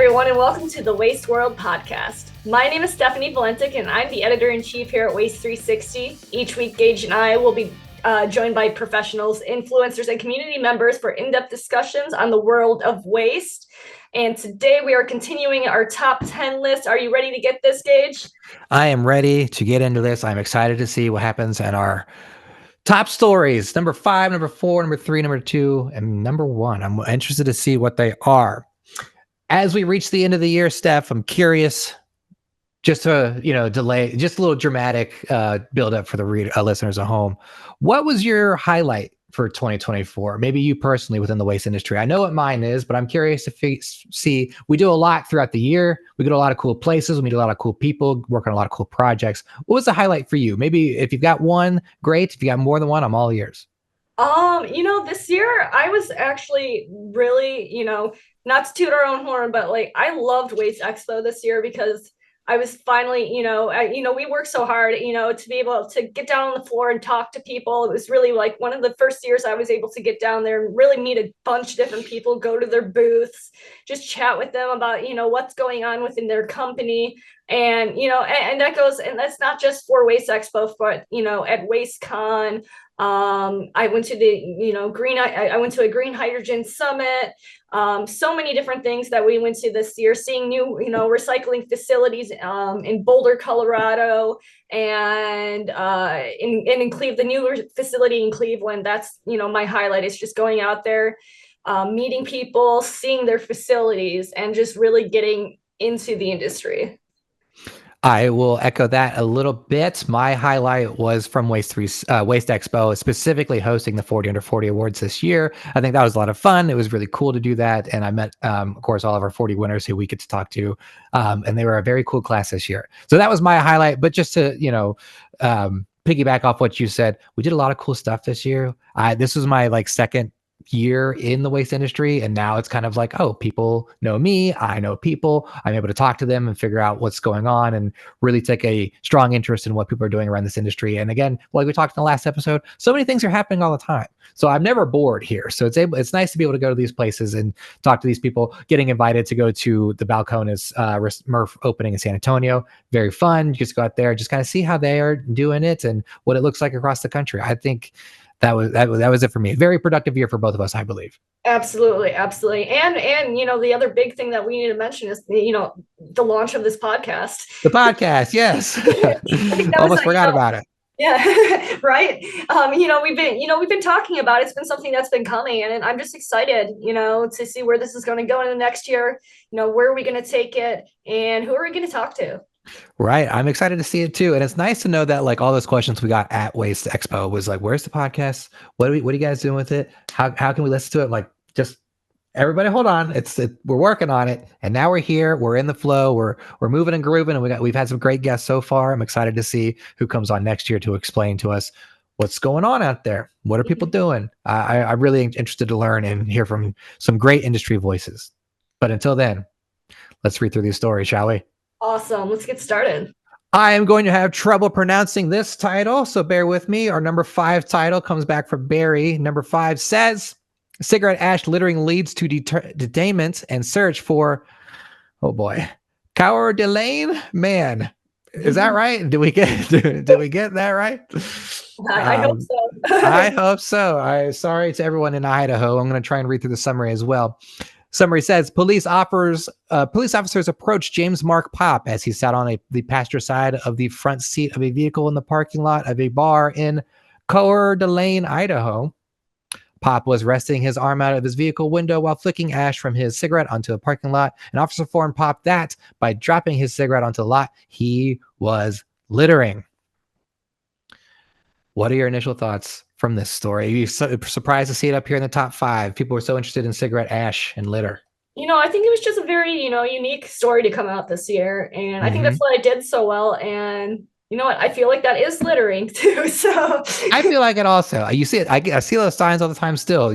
everyone, and welcome to the Waste World podcast. My name is Stephanie Valentic, and I'm the editor-in-chief here at Waste360. Each week, Gage and I will be joined by professionals, influencers, and community members for in-depth discussions on the world of waste. And today we are continuing our top 10 list. Are you ready to get this, Gage? I am ready to get into this. I'm excited to see what happens at our top stories. Number 5, number 4, number 3, number 2, and number 1. I'm interested to see what they are. As we reach the end of the year, Steph, I'm curious, just to delay, just a little dramatic build up for the listeners at home. What was your highlight for 2024? Maybe you personally within the waste industry. I know what mine is, but I'm curious to see. We do a lot throughout the year. We go to a lot of cool places. We meet a lot of cool people, work on a lot of cool projects. What was the highlight for you? Maybe if you've got one, great. If you got more than one, I'm all ears. This year I was actually really, not to toot our own horn, but I loved Waste Expo this year because I was finally, we worked so hard, to be able to get down on the floor and talk to people. It was really like one of the first years I was able to get down there and really meet a bunch of different people, go to their booths, just chat with them about, what's going on within their company. And, and that's not just for Waste Expo, but, at WasteCon, I went to I went to a green hydrogen summit. So many different things that we went to this year, seeing new, recycling facilities in Boulder, Colorado, and in Cleveland, the new facility in Cleveland. That's, my highlight is just going out there, meeting people, seeing their facilities, and just really getting into the industry. I will echo that a little bit. My highlight was from Waste Expo, specifically hosting the 40 Under 40 Awards this year. I think that was a lot of fun. It was really cool to do that. And I met, of course, all of our 40 winners who we get to talk to. And they were a very cool class this year. So that was my highlight. But just to, piggyback off what you said, we did a lot of cool stuff this year. This was my second year in the waste industry, and now it's kind of like, oh, people know me, I know people, I'm able to talk to them and figure out what's going on and really take a strong interest in what people are doing around this industry. And again, like we talked in the last episode, so many things are happening all the time, so I'm never bored here. So it's nice to be able to go to these places and talk to these people. Getting invited to go to the Balcones MRF opening in San Antonio, very fun. You just go out there, just kind of see how they are doing it and what it looks like across the country. I think that was it for me. Very productive year for both of us, I believe. Absolutely. And the other big thing that we need to mention is the launch of this podcast. The podcast, yes. Almost forgot about it. Yeah, right. We've been talking about it. It's been something that's been coming, and I'm just excited, to see where this is going to go in the next year. Where are we going to take it, and who are we going to talk to? Right. I'm excited to see it too. And it's nice to know that all those questions we got at Waste Expo was where's the podcast? What are you guys doing with it? How can we listen to it? Just everybody hold on. We're working on it. And now we're here. We're in the flow. We're moving and grooving. And we've had some great guests so far. I'm excited to see who comes on next year to explain to us what's going on out there. What are people doing? I'm really interested to learn and hear from some great industry voices. But until then, let's read through these stories, shall we? Awesome. Let's get started. I am going to have trouble pronouncing this title, so bear with me. Our number 5 title comes back from Barry. Number 5 says, cigarette ash littering leads to detainment and search for, oh boy, Coeur d'Alene man. Is that right? Did we get that right? I hope so. I hope so. Sorry to everyone in Idaho. I'm going to try and read through the summary as well. Summary says, police officers approached James Mark Pop as he sat on the passenger side of the front seat of a vehicle in the parking lot of a bar in Coeur d'Alene, Idaho. Pop was resting his arm out of his vehicle window while flicking ash from his cigarette onto a parking lot. An officer informed Pop that by dropping his cigarette onto the lot, he was littering. What are your initial thoughts from this story? Are you surprised to see it up here in the top 5? People were so interested in cigarette ash and litter. I think it was just a very, unique story to come out this year. And I think that's what I did so well. And you know what? I feel like that is littering too. So I feel like it also. You see it. I see those signs all the time still.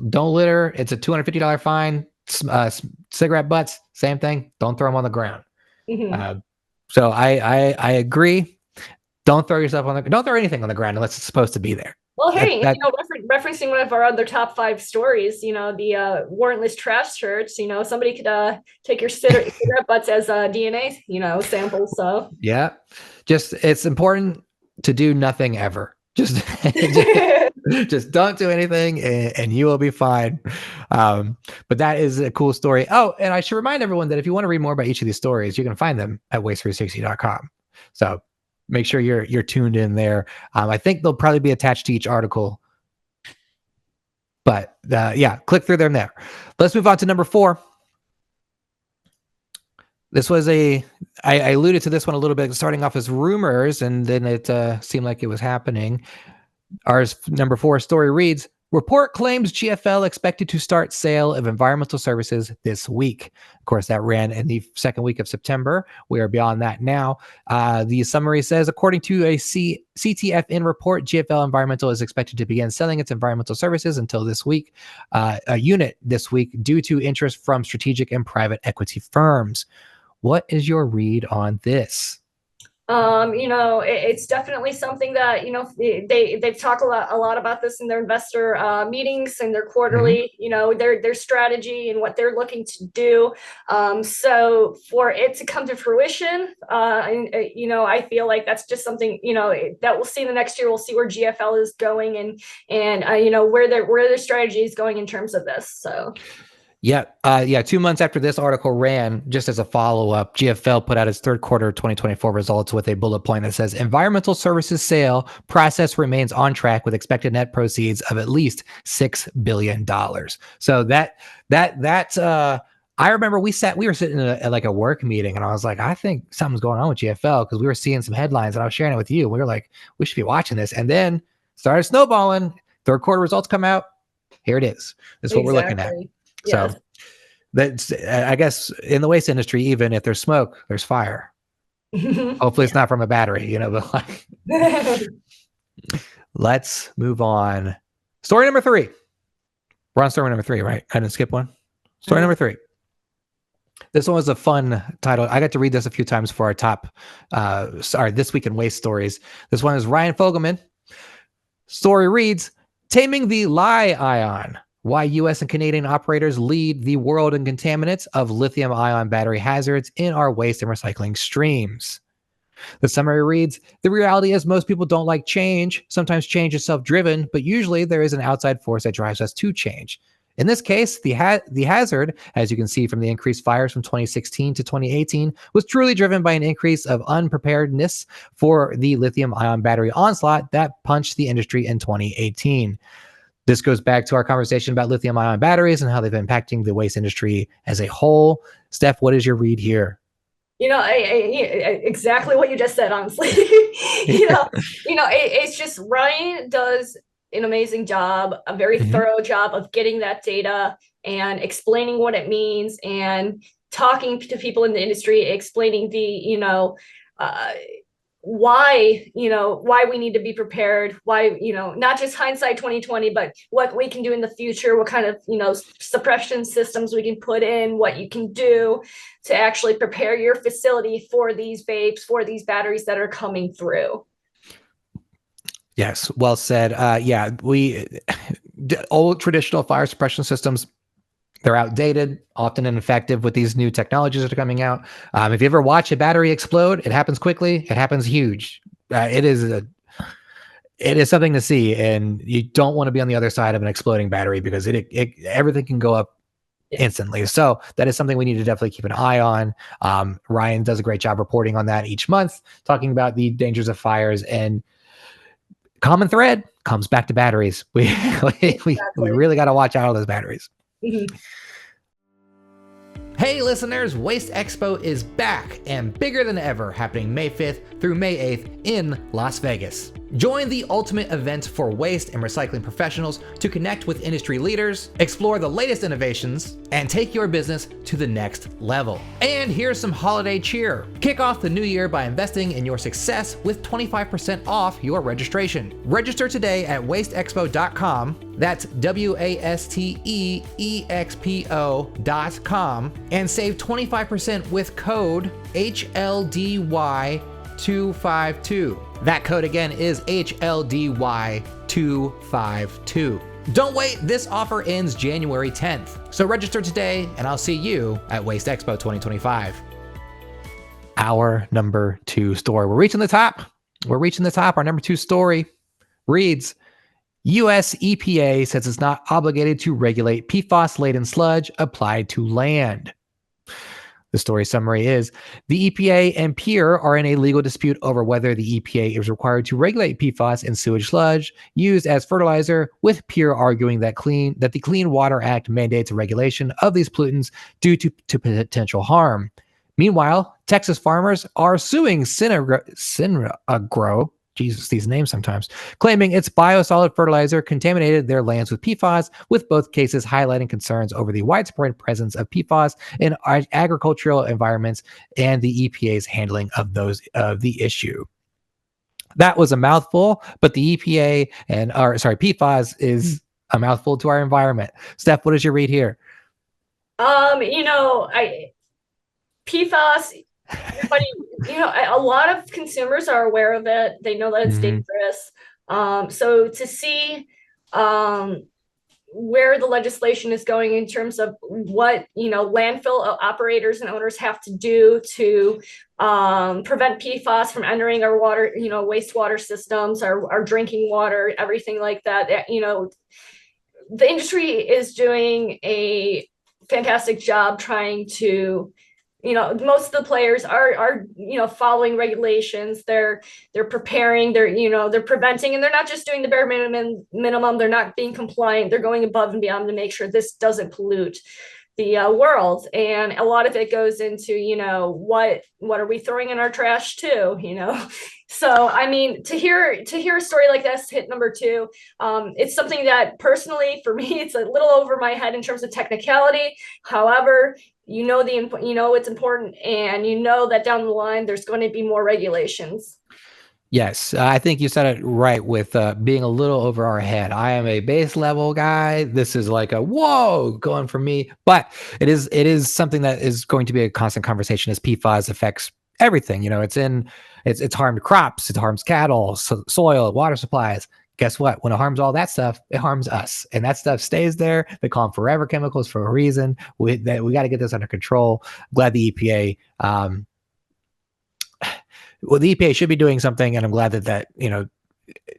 Don't litter. It's a $250 fine. Cigarette butts, same thing. Don't throw them on the ground. Mm-hmm. So I agree. Don't throw anything on the ground unless it's supposed to be there. Well, hey, that referencing one of our other top five stories, the warrantless trash shirts, somebody could take your cigarette butts as DNA, samples. So, yeah, just it's important to do nothing ever. Just just don't do anything and you will be fine. But that is a cool story. Oh, and I should remind everyone that if you want to read more about each of these stories, you can find them at waste360.com. So make sure you're tuned in there. I think they'll probably be attached to each article. But yeah, click through them there. Let's move on to number 4. This was I alluded to this one a little bit, starting off as rumors, and then it seemed like it was happening. Our number 4 story reads, report claims GFL expected to start sale of environmental services this week. Of course, that ran in the second week of September. We are beyond that now. The summary says, according to a CTFN report, GFL Environmental is expected to begin selling its environmental services until this week, a unit this week, due to interest from strategic and private equity firms. What is your read on this? It's definitely something that, they've talked a lot about this in their investor meetings and their quarterly, their strategy and what they're looking to do. So for it to come to fruition, I feel like that's just something, that we'll see in the next year. We'll see where GFL is going and where their strategy is going in terms of this. So. Yeah. 2 months after this article ran, just as a follow-up, GFL put out its third quarter 2024 results with a bullet point that says environmental services sale process remains on track with expected net proceeds of at least $6 billion. So I remember we were sitting at like a work meeting and I was like, I think something's going on with GFL because we were seeing some headlines and I was sharing it with you. We were like, we should be watching this. And then started snowballing. Third quarter results come out. Here it is. This is what we're looking at. So that's, I guess, in the waste industry, even if there's smoke, there's fire. Hopefully it's not from a battery, but like, let's move on. Story number 3. We're on story number 3, right? I didn't skip one. Story number 3. This one was a fun title. I got to read this a few times for our top, This Week in Waste stories. This one is Ryan Fogelman. Story reads, Taming the Lie Ion. Why U.S. and Canadian operators lead the world in contaminants of lithium-ion battery hazards in our waste and recycling streams. The summary reads, the reality is most people don't like change. Sometimes change is self-driven, but usually there is an outside force that drives us to change. In this case, the hazard, as you can see from the increased fires from 2016 to 2018, was truly driven by an increase of unpreparedness for the lithium-ion battery onslaught that punched the industry in 2018. This goes back to our conversation about lithium-ion batteries and how they've been impacting the waste industry as a whole. Steph, what is your read here? Exactly what you just said, honestly. It's just Ryan does an amazing job, a very thorough job of getting that data and explaining what it means and talking to people in the industry, explaining the, why we need to be prepared, why, not just hindsight 2020, but what we can do in the future, what kind of, suppression systems we can put in, what you can do to actually prepare your facility for these vapes, for these batteries that are coming through. Yes, well said. Old traditional fire suppression systems, they're outdated, often ineffective with these new technologies that are coming out. If you ever watch a battery explode, it happens quickly. It happens huge. It is something to see, and you don't want to be on the other side of an exploding battery because everything can go up instantly. So that is something we need to definitely keep an eye on. Ryan does a great job reporting on that each month, talking about the dangers of fires, and common thread comes back to batteries. We really got to watch out for those batteries. Hey listeners, Waste Expo is back and bigger than ever, happening May 5th through May 8th in Las Vegas. Join the ultimate event for waste and recycling professionals to connect with industry leaders, explore the latest innovations, and take your business to the next level. And here's some holiday cheer. Kick off the new year by investing in your success with 25% off your registration. Register today at wasteexpo.com. That's wasteexpo.com, and save 25% with code HLDY252. That code again is HLDY252. Don't wait, this offer ends January 10th. So register today and I'll see you at Waste Expo 2025. Our number 2 story. We're reaching the top. Our number 2 story reads, U.S. EPA says it's not obligated to regulate PFAS-laden sludge applied to land. The story summary is, the EPA and PURE are in a legal dispute over whether the EPA is required to regulate PFAS in sewage sludge used as fertilizer, with PURE arguing that the Clean Water Act mandates regulation of these pollutants due to potential harm. Meanwhile, Texas farmers are suing Synagro, Jesus, these names sometimes, claiming its biosolid fertilizer contaminated their lands with PFAS, with both cases highlighting concerns over the widespread presence of PFAS in agricultural environments and the EPA's handling of the issue. That was a mouthful, but the EPA PFAS is a mouthful to our environment. Steph, what does your read here? PFAS, everybody, a lot of consumers are aware of it. They know that it's dangerous. So to see where the legislation is going in terms of what, landfill operators and owners have to do to prevent PFAS from entering our water, wastewater systems, our drinking water, everything like that. The industry is doing a fantastic job trying to, most of the players are following regulations. They're preparing, they're preventing, and they're not just doing the bare minimum. They're not being compliant. They're going above and beyond to make sure this doesn't pollute the world. And a lot of it goes into, what are we throwing in our trash too, So, I mean, to hear a story like this hit number 2, it's something that personally, for me, it's a little over my head in terms of technicality. However, it's important, and that down the line, there's going to be more regulations. Yes, I think you said it right with being a little over our head. I am a base level guy. This is like a whoa going for me, but it is something that is going to be a constant conversation as PFAS affects everything. It's harmed crops, it harms cattle, soil, water supplies. Guess what? When it harms all that stuff, it harms us, and that stuff stays there. They call them forever chemicals for a reason. We got to get this under control. I'm glad the EPA. The EPA should be doing something, and I'm glad that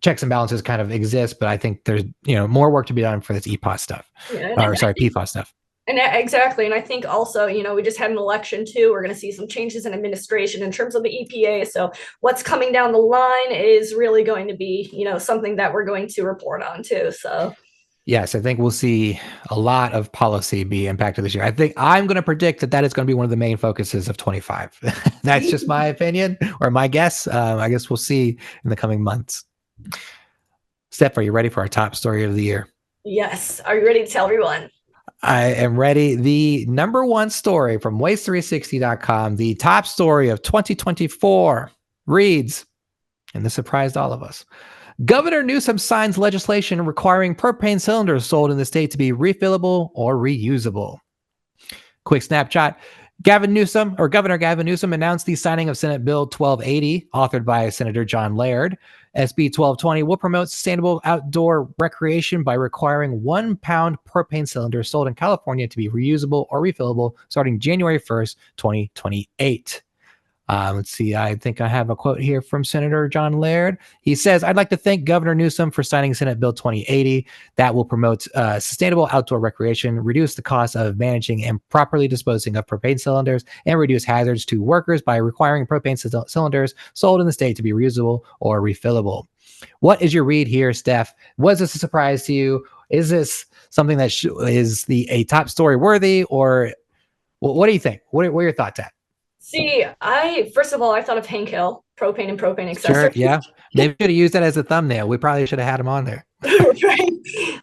checks and balances kind of exist. But I think there's more work to be done for this EPOS stuff, PFAS stuff. And exactly. And I think also, we just had an election too. We're going to see some changes in administration in terms of the EPA. So what's coming down the line is really going to be, something that we're going to report on too. So yes, I think we'll see a lot of policy be impacted this year. I think I'm going to predict that is going to be one of the main focuses of 25. That's just my opinion or my guess. I guess we'll see in the coming months. Steph, are you ready for our top story of the year? Yes. Are you ready to tell everyone? I am ready. The number 1 story from Waste360.com, the top story of 2024 reads, and this surprised all of us, Governor Newsom signs legislation requiring propane cylinders sold in the state to be refillable or reusable. Quick snapshot. Governor Gavin Newsom announced the signing of Senate Bill 1280, authored by Senator John Laird. SB 1220 will promote sustainable outdoor recreation by requiring 1 pound propane cylinder sold in California to be reusable or refillable starting January 1st, 2028. Let's see. I think I have a quote here from Senator John Laird. He says, I'd like to thank Governor Newsom for signing Senate Bill 2080 that will promote sustainable outdoor recreation, reduce the cost of managing and properly disposing of propane cylinders, and reduce hazards to workers by requiring propane cylinders sold in the state to be reusable or refillable. What is your read here, Steph? Was this a surprise to you? Is this something that is a top story worthy, or what do you think? What are your thoughts at? See, first of all, I thought of Hank Hill, propane and propane accessories. Sure, yeah. Maybe we should have used that as a thumbnail. We probably should have had him on there. Right.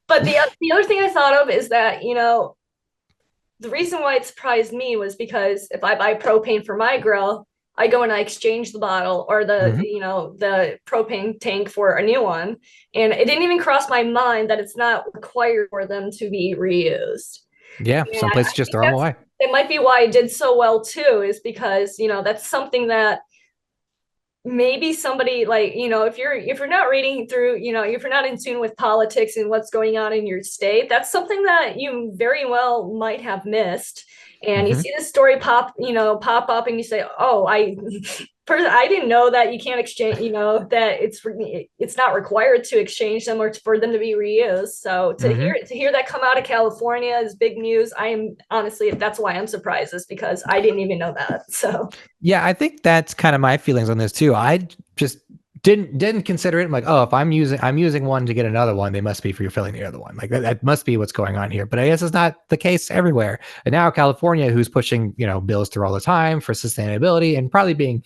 But the other thing I thought of is that, the reason why it surprised me was because if I buy propane for my grill, I go and I exchange the bottle or the propane tank for a new one. And it didn't even cross my mind that it's not required for them to be reused. Yeah, some places just throw them away. It might be why I did so well too, is because, that's something that maybe somebody like, if you're not reading through, if you're not in tune with politics and what's going on in your state, that's something that you very well might have missed. And you Hmm. see this story pop up and you say, oh, I didn't know that you can't exchange, that it's not required to exchange them or for them to be reused. So Hmm. to hear that come out of California is big news. I am honestly, that's why I'm surprised, is because I didn't even know that. So Yeah, I think that's kind of my feelings on this too. I just didn't consider it. I'm like, oh, if I'm using one to get another one, they must be for refilling the other one. Like that must be what's going on here. But I guess it's not the case everywhere. And now California, who's pushing bills through all the time for sustainability and probably being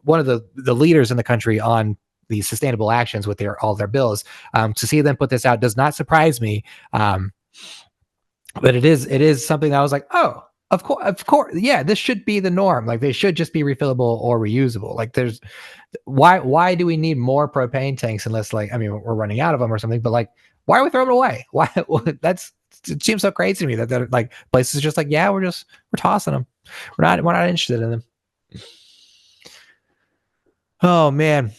one of the leaders in the country on these sustainable actions with all their bills, to see them put this out does not surprise me. But it is something that I was like, oh, of course, yeah, this should be the norm. Like they should just be refillable or reusable. Like there's why do we need more propane tanks unless, like, I mean, we're running out of them or something, but like why are we throwing them away? Why that's it seems so crazy to me that like places are just like, yeah, we're tossing them. We're not interested in them. Oh man.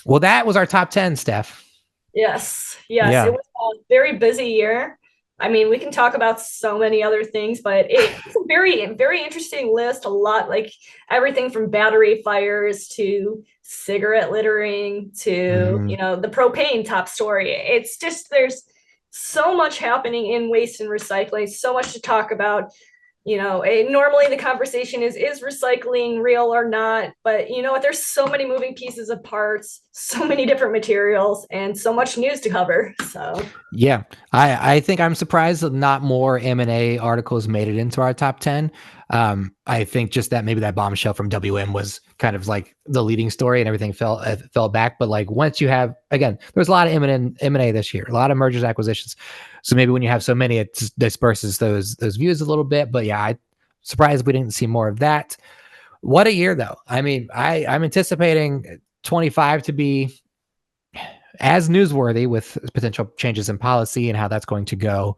Well, that was our top 10, Steph. yes, it Yeah. was a very busy year. I mean, we can talk about so many other things, but it's a very, very interesting list. A lot, like everything from battery fires to cigarette littering to, Mhm. the propane top story. It's just, there's so much happening in waste and recycling, so much to talk about. Normally the conversation is recycling real or not, but you know what, there's so many moving pieces of parts, so many different materials, and so much news to cover. So Yeah, I think I'm surprised that not more M&A articles made it into our top 10. I think just that maybe that bombshell from WM was kind of like the leading story, and everything fell back. But like once you have, again, there's a lot of M&A this year, a lot of mergers, acquisitions. So maybe when you have so many, it just disperses those views a little bit. But yeah, I surprised we didn't see more of that. What a year though. I mean, I'm anticipating 25 to be as newsworthy, with potential changes in policy and how that's going to go,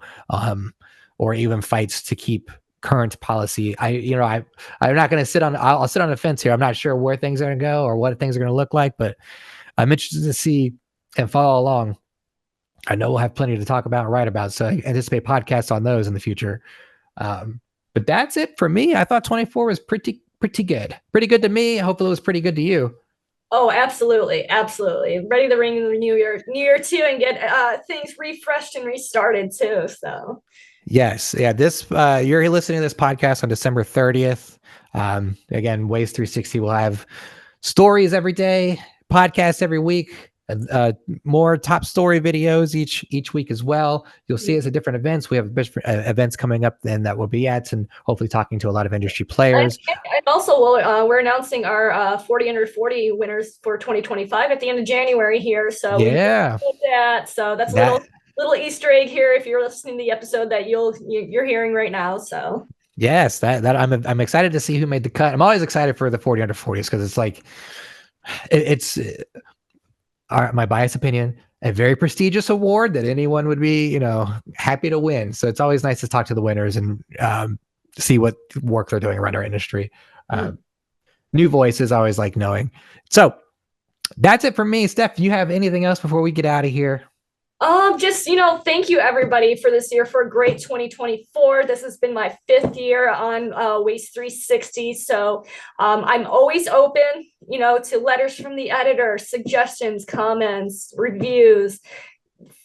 or even fights to keep current policy. I'm not going to sit on. I'll sit on the fence here. I'm not sure where things are going to go or what things are going to look like, but I'm interested to see and follow along. I know we'll have plenty to talk about and write about, so I anticipate podcasts on those in the future. But that's it for me. I thought 24 was pretty good. Pretty good to me. Hopefully, it was pretty good to you. oh, absolutely, absolutely, ready to ring in the new year too, and get things refreshed and restarted too. So Yes. Yeah. This, you're listening to this podcast on December 30th. Again, Waste360 will have stories every day, podcasts every week, more top story videos each week as well. You'll see us at different events. We have different events coming up then that we'll be at, and hopefully talking to a lot of industry players. and also, we're announcing our 40 under 40 winners for 2025 at the end of January here. So we Yeah. did that. So that's a That, little Easter egg here if you're listening to the episode that you're hearing right now. So yes, that I'm excited to see who made the cut. I'm always excited for the 40 under 40s because it's like, it's my biased opinion, a very prestigious award that anyone would be, happy to win. So it's always nice to talk to the winners and see what work they're doing around our industry. Uh, New voices, always like knowing. So that's it for me. Steph, do you have anything else before we get out of here? just, thank you everybody for this year, for a great 2024. This has been my 5th year on Waste 360. So I'm always open, to letters from the editor, suggestions, comments, reviews.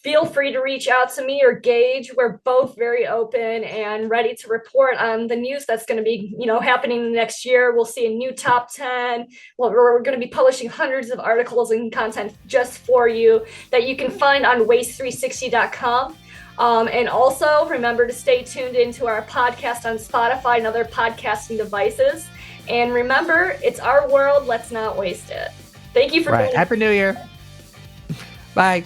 Feel free to reach out to me or Gage. We're both very open and ready to report on the news that's going to be, happening the next year. We'll see a new top 10. Well, we're going to be publishing hundreds of articles and content just for you that you can find on waste360.com. And also remember to stay tuned into our podcast on Spotify and other podcasting devices. And remember, it's our world. Let's not waste it. Thank you for Right. Happy New Year. Bye.